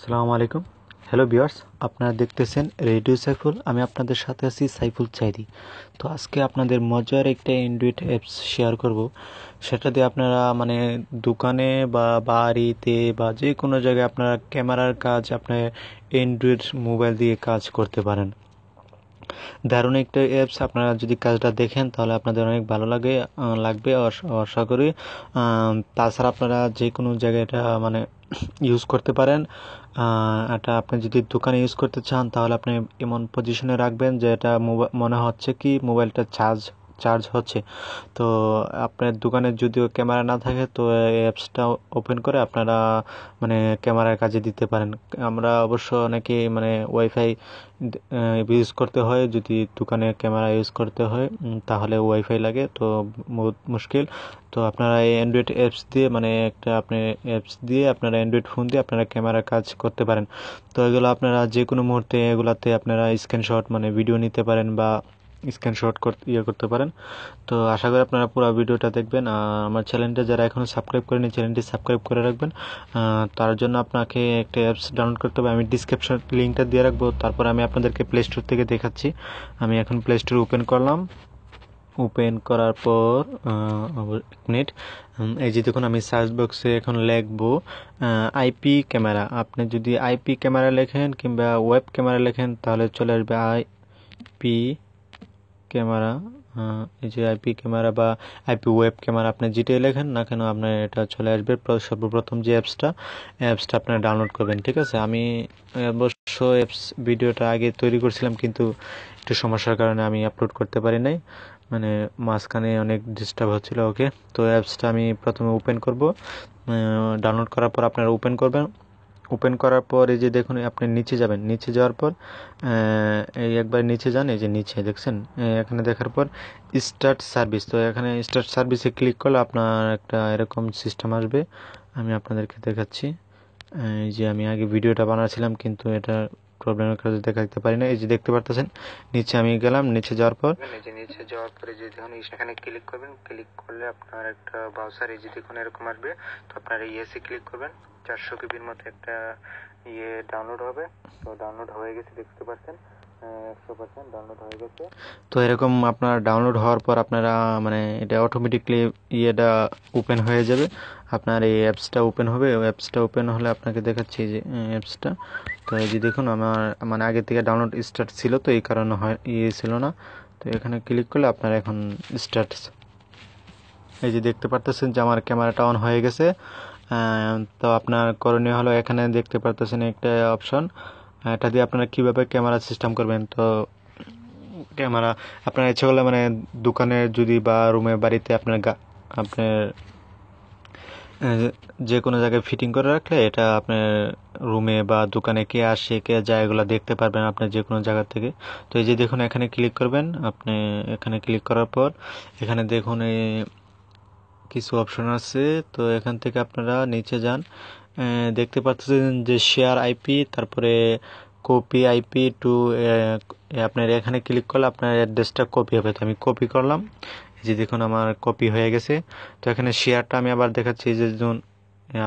আসসালামু আলাইকুম। Hello viewers, আপনারা দেখতেছেন রেডিও সাইফুল। আমি আপনাদের সাথে আছি সাইফুল চাইদি। তো আজকে আপনাদের মজার একটা অ্যান্ড্রয়েড অ্যাপস শেয়ার করব। সেটা দিয়ে আপনারা দোকানে বা বাড়িতে বা যে কোনো জায়গায় আপনারা ক্যামেরার কাজ আপনার অ্যান্ড্রয়েড মোবাইল দিয়ে কাজ করতে পারেন। দারুণ একটা অ্যাপস। আপনারা যদি কাজটা দেখেন তাহলে আপনাদের অনেক ভালো লাগবে আশা করি। তাছাড়া আপনারা যে কোনো জায়গায় এটা ইউজ করতে পারেন। এটা আপনি যদি দোকানে ইউজ করতে চান তাহলে আপনি এমন পজিশনে রাখবেন যে এটা মনে হচ্ছে কি মোবাইলটা চার্জ হচ্ছে। তো আপনার দোকানে যদিও ক্যামেরা না থাকে তো এই অ্যাপসটা ওপেন করে আপনারা ক্যামেরার কাজে দিতে পারেন। আমরা অবশ্য অনেকে ওয়াইফাই ইউজ করতে হয়। যদি দোকানে ক্যামেরা ইউজ করতে হয় তাহলে ওয়াইফাই লাগে, তো বহুত মুশকিল। তো আপনারা এই অ্যান্ড্রয়েড অ্যাপস দিয়ে আপনারা অ্যান্ড্রয়েড ফোন দিয়ে আপনারা ক্যামেরা কাজ করতে পারেন। তো এগুলো আপনারা যে কোনো মুহূর্তে এগুলাতে আপনারা স্ক্রিনশট ভিডিও নিতে পারেন বা স্ক্রিনশট করতে পারেন। তো আশা করি আপনারা পুরো ভিডিওটা দেখবেন। আমার চ্যানেলটা যারা এখনও সাবস্ক্রাইব করেনি চ্যানেলটি সাবস্ক্রাইব করে রাখবেন। তার জন্য আপনাকে একটা অ্যাপস ডাউনলোড করতে হবে। আমি ডিসক্রিপশন লিঙ্কটা দিয়ে রাখবো। তারপর আমি আপনাদেরকে প্লে স্টোর থেকে দেখাচ্ছি। আমি এখন প্লে স্টোর ওপেন করলাম। ওপেন করার পর এক মিনিট, এই যে দেখুন আমি সার্চ বক্সে এখন লিখবো আইপি ক্যামেরা। আপনি যদি আইপি ক্যামেরা লেখেন কিংবা ওয়েব ক্যামেরা লেখেন তাহলে চলে আসবে আইপি ক্যামেরা। এই যে আইপি ক্যামেরা বা আইপি ওয়েব ক্যামেরা আপনি যেটাই লেখেন না কেন আপনার এটা চলে আসবে। সর্বপ্রথম যে অ্যাপসটা আপনারা ডাউনলোড করবেন, ঠিক আছে। আমি অবশ্য ভিডিওটা আগে তৈরি করছিলাম কিন্তু একটু সমস্যার কারণে আমি আপলোড করতে পারি নাই, মাঝখানে অনেক ডিস্টার্ব হচ্ছিল। ওকে, তো অ্যাপসটা আমি প্রথমে ওপেন করব। ডাউনলোড করার পর আপনারা ওপেন করবেন। ওপেন করার পর এই যে দেখুন আপনি নিচে যাবেন। নিচে যাওয়ার পর এই একবার নিচে যান, এই যে নিচে দেখছেন, এখানে দেখার পর স্টার্ট সার্ভিস। তো এখানে স্টার্ট সার্ভিসে ক্লিক করলে আপনার একটা এরকম সিস্টেম আসবে। আমি আপনাদেরকে দেখাচ্ছি। এই যে আমি আগে ভিডিওটা বানাচ্ছিলাম কিন্তু এটা প্রবলেমের কারণে দেখাতে পারি না। এই যে দেখতে পারতেছেন নিচে আমি গেলাম। নিচে যাওয়ার পর যে দেখুন এখানে ক্লিক করবেন। ক্লিক করলে আপনার একটা ব্রাউজার এই যে দেখুন এরকম আসবে। তো আপনারা ইয়েসে ক্লিক করবেন। 400 কেবির মতো একটা ডাউনলোড হবে। তো ডাউনলোড হয়ে গেছে, দেখতে পাচ্ছেন 100% ডাউনলোড হয়ে গেছে। তো এরকম আপনার ডাউনলোড হওয়ার পর আপনারা এটা অটোমেটিকলি এটা ওপেন হয়ে যাবে। আপনার এই অ্যাপসটা ওপেন হবে। অ্যাপসটা ওপেন হলে আপনাকে দেখাচ্ছি যে অ্যাপসটা। তো এই যে দেখুন আমার আগে থেকে ডাউনলোড স্টার্ট ছিল, তো এই কারণে ছিল না। তো এখানে ক্লিক করলে আপনার এখন স্টার্ট, এই যে দেখতে পারতেছেন যে আমার ক্যামেরাটা অন হয়ে গেছে। তো আপনার করণীয় হলো এখানে দেখতে পারতেছেন একটা অপশন, এটা দিয়ে আপনারা কিভাবে ক্যামেরা সিস্টেম করবেন। তো ক্যামেরা আপনার ইচ্ছে করলে দোকানে যদি বা রুমে বাড়িতে আপনার যে কোনো জায়গায় ফিটিং করে রাখলে এটা আপনার রুমে বা দোকানে কে আসে কে যায় এগুলো দেখতে পারবেন আপনার যে কোনো জায়গা থেকে। তো এই যে দেখুন এখানে ক্লিক করবেন। আপনি এখানে ক্লিক করার পর এখানে দেখুন কিছু অপশন আছে। তো এখান থেকে আপনারা নিচে যান। দেখতে পাচ্ছেন যে শেয়ার আইপি, তারপরে কপি আইপি টু, আপনার এখানে ক্লিক করলে আপনার অ্যাড্রেসটা কপি হবে। তো আমি কপি করলাম। এই যে দেখুন আমার কপি হয়ে গেছে। তো এখানে শেয়ারটা আমি আবার দেখাচ্ছি যে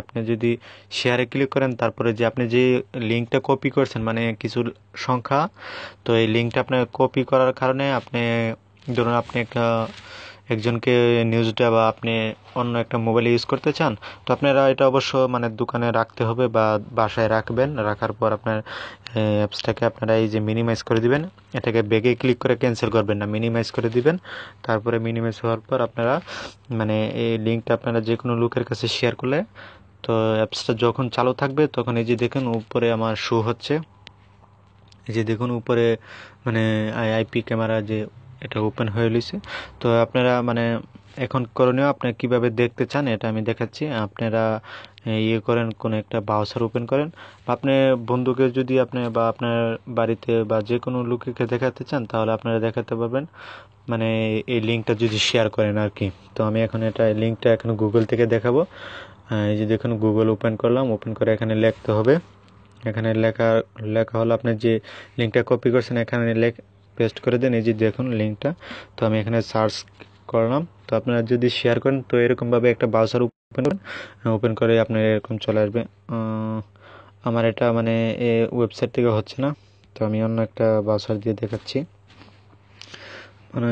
আপনি যদি শেয়ারে ক্লিক করেন তারপরে যে আপনি যে লিঙ্কটা কপি করছেন কিছু সংখ্যা, তো এই লিঙ্কটা আপনার কপি করার কারণে ধরুন আপনি একজনকে নিউজটা বা আপনি অন্য একটা মোবাইলে ইউজ করতে চান, তো আপনারা এটা অবশ্য দোকানে রাখতে হবে বা বাসায় রাখবেন। রাখার পর আপনার অ্যাপসটাকে আপনারা এই যে মিনিমাইজ করে দিবেন। এটাকে ব্যাগে ক্লিক করে ক্যান্সেল করবেন না, মিনিমাইজ করে দিবেন। তারপরে মিনিমাইজ হওয়ার পর আপনারা এই লিঙ্কটা আপনারা যে কোনো লোকের কাছে শেয়ার করলে তো অ্যাপসটা যখন চালু থাকবে তখন এই যে দেখুন উপরে আমার শো হচ্ছে। এই যে দেখুন উপরে আইপি ক্যামেরা যে এটা ওপেন হয়ে রয়েছে। তো আপনারা এখন করণীয় আপনারা কিভাবে দেখতে চান এটা আমি দেখাচ্ছি। আপনারা করেন কোনো একটা ব্রাউজার ওপেন করেন, বা আপনার বন্ধুকে যদি আপনি বা আপনার বাড়িতে বা যে কোনো লোককে দেখাতে চান তাহলে আপনারা দেখাতে পারবেন এই লিঙ্কটা যদি শেয়ার করেন আর কি। তো আমি এখন লিঙ্কটা এখন গুগল থেকে দেখাবো। এই যে দেখুন গুগল ওপেন করলাম। ওপেন করে এখানে লিখতে হবে। এখানে লেখা হলো আপনি যে লিঙ্কটা কপি করছেন এখানে পেস্ট করে দেন। এই যে দেখুন লিঙ্কটা। তো আমি এখানে সার্চ করলাম। তো আপনারা যদি শেয়ার করেন তো এরকমভাবে একটা ব্রাউজার ওপেন করে আপনার এরকম চলে আসবে। আমার এটা মানে ওয়েবসাইট থেকে হচ্ছে না, তো আমি অন্য একটা ব্রাউজার দিয়ে দেখাচ্ছি। মানে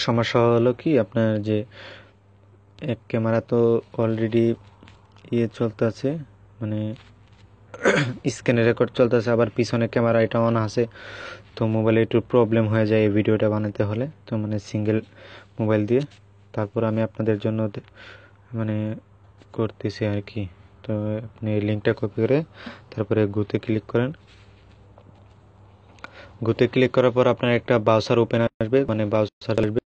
সমস্যা হলো কি, আপনার যে এক ক্যামেরা তো অলরেডি চলতে আছে, মানে স্ক্রিনে রেকর্ড চলতেছে, আবার পিছনে ক্যামেরা এটা অন আছে, তো মোবাইলে একটু প্রবলেম হয়ে যায় এই ভিডিওটা বানাতে হলে। তো মানে সিঙ্গেল মোবাইল দিয়ে তারপর আমি আপনাদের জন্য মানে করতেছি আর কি। তো আপনি এই লিঙ্কটা কপি করে তারপরে গোতে ক্লিক করেন। গোতে ক্লিক করার পর আপনার একটা ব্রাউজার ওপেন আসবে, মানে ব্রাউজার আসবে।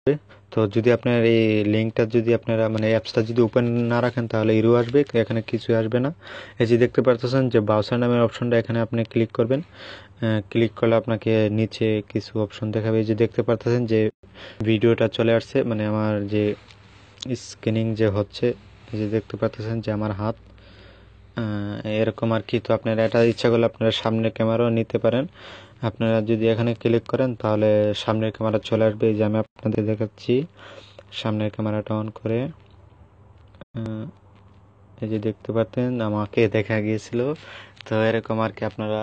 তো যদি আপনার এই লিঙ্কটা যদি আপনারা মানে অ্যাপসটা যদি ওপেন না রাখেন তাহলে ইরো আসবে, এখানে কিছু আসবে না। এই যে দেখতে পারতেছেন যে ব্রাউজার নামের অপশনটা, এখানে আপনি ক্লিক করবেন। ক্লিক করলে আপনাকে নিচে কিছু অপশন দেখাবে। এই যে দেখতে পারতেছেন যে ভিডিওটা চলে আসছে, মানে আমার যে স্ক্যানিং যে হচ্ছে, এই যে দেখতে পারতেছেন যে আমার হাত এরকম আর কি। তো আপনারা এটা ইচ্ছা করলে আপনারা সামনের ক্যামেরাও নিতে পারেন। আপনারা যদি এখানে ক্লিক করেন তাহলে সামনের ক্যামেরা চলে আসবে। এই যে আমি আপনাদের দেখাচ্ছি, সামনের ক্যামেরাটা অন করে এই যে দেখতে পাচ্ছেন আমাকে দেখা গিয়েছিল। তো এরকম আর কি আপনারা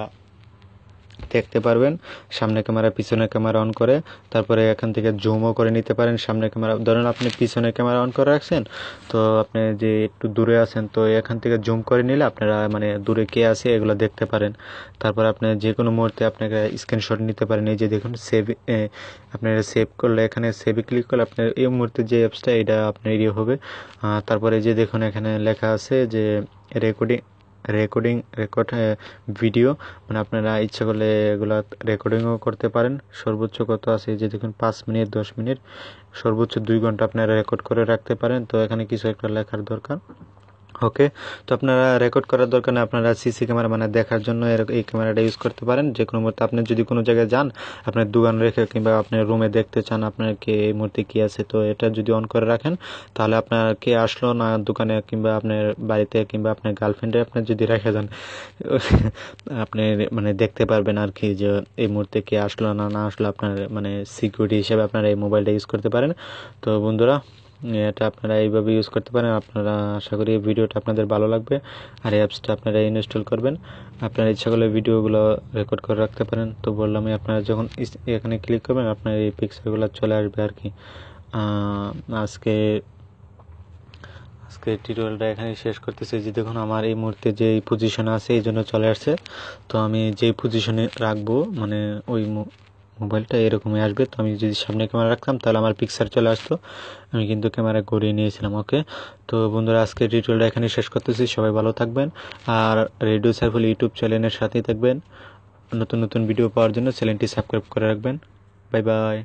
দেখতে পারবেন। সামনে ক্যামেরা পিছনের ক্যামেরা অন করে তারপরে এখান থেকে জুমও করে নিতে পারেন। সামনের ক্যামেরা ধরেন আপনি পিছনের ক্যামেরা অন করে রাখছেন, তো আপনি যে একটু দূরে আছেন, তো এখান থেকে জুম করে নিলে আপনারা মানে দূরে কে আছে এগুলো দেখতে পারেন। তারপর আপনি যে কোনো মুহূর্তে আপনাকে স্ক্রিনশট নিতে পারেন। এই যে দেখুন সেভ, আপনারা সেভ করলে এখানে সেভে ক্লিক করলে আপনার এই মুহূর্তে যে অ্যাপসটা এটা আপনার হবে। তারপরে যে দেখুন এখানে লেখা আছে যে রেকর্ড ভিডিও, মানে আপনারা ইচ্ছা করলে এগুলা রেকর্ডিংও করতে পারেন। সর্বোচ্চ কত আছে যে দেখুন 5 মিনিট 10 মিনিট, সর্বোচ্চ 2 ঘন্টা আপনারা রেকর্ড করে রাখতে পারেন। তো এখানে কিছু একটা লেখার দরকার। ওকে, তো আপনারা রেকর্ড করার দরকার নেই, আপনারা সিসি ক্যামেরা মানে দেখার জন্য এই ক্যামেরাটা ইউজ করতে পারেন। যে কোনো মুহূর্তে আপনি যদি কোনো জায়গায় যান, আপনার দোকান রেখে কিংবা আপনার রুমে দেখতে চান আপনার কে এই মুহূর্তে কী আছে, তো এটা যদি অন করে রাখেন তাহলে আপনার কে আসলো না দোকানে কিংবা আপনার বাড়িতে কিংবা আপনার গার্লফ্রেন্ডে আপনার যদি রেখে যান, আপনি মানে দেখতে পারবেন আর কি যে এই মুহূর্তে কে আসলো না না আসলো, আপনার মানে সিকিউরিটি হিসেবে আপনারা এই মোবাইলটা ইউজ করতে পারেন। তো বন্ধুরা, এটা আপনারা এইভাবে ইউজ করতে পারেন। আপনারা আশা করি এই ভিডিওটা আপনাদের ভালো লাগবে, আর এই অ্যাপসটা আপনারা ইনস্টল করবেন। আপনারা ইচ্ছা করলে ভিডিওগুলো রেকর্ড করে রাখতে পারেন। তো বললাম আপনারা যখন এখানে ক্লিক করবেন আপনার এই পিকচারগুলো চলে আসবে আর কি। আজকে টিউটোরিয়ালটা এখানে শেষ করতেছি। যে দেখুন আমার এই মুহূর্তে যে পজিশনে আছে এই জন্য চলে আসছে। তো আমি যেই পজিশনে রাখবো মানে ওই মোবাইলটা এরকমই আসবে। তো আমি যদি সামনে ক্যামেরা রাখতাম তাহলে আমার পিকচার চলে আসতো, আমি কিন্তু ক্যামেরা ঘুরিয়ে নিয়েছিলাম। ওকে, তো বন্ধুরা আজকে টিউটোরিয়ালটা এখানে শেষ করতেছি। সবাই ভালো থাকবেন, আর রেডিও সাইফুল ইউটিউব চ্যানেলের সাথেই থাকবেন। নতুন নতুন ভিডিও পাওয়ার জন্য চ্যানেলটি সাবস্ক্রাইব করে রাখবেন। Bye bye.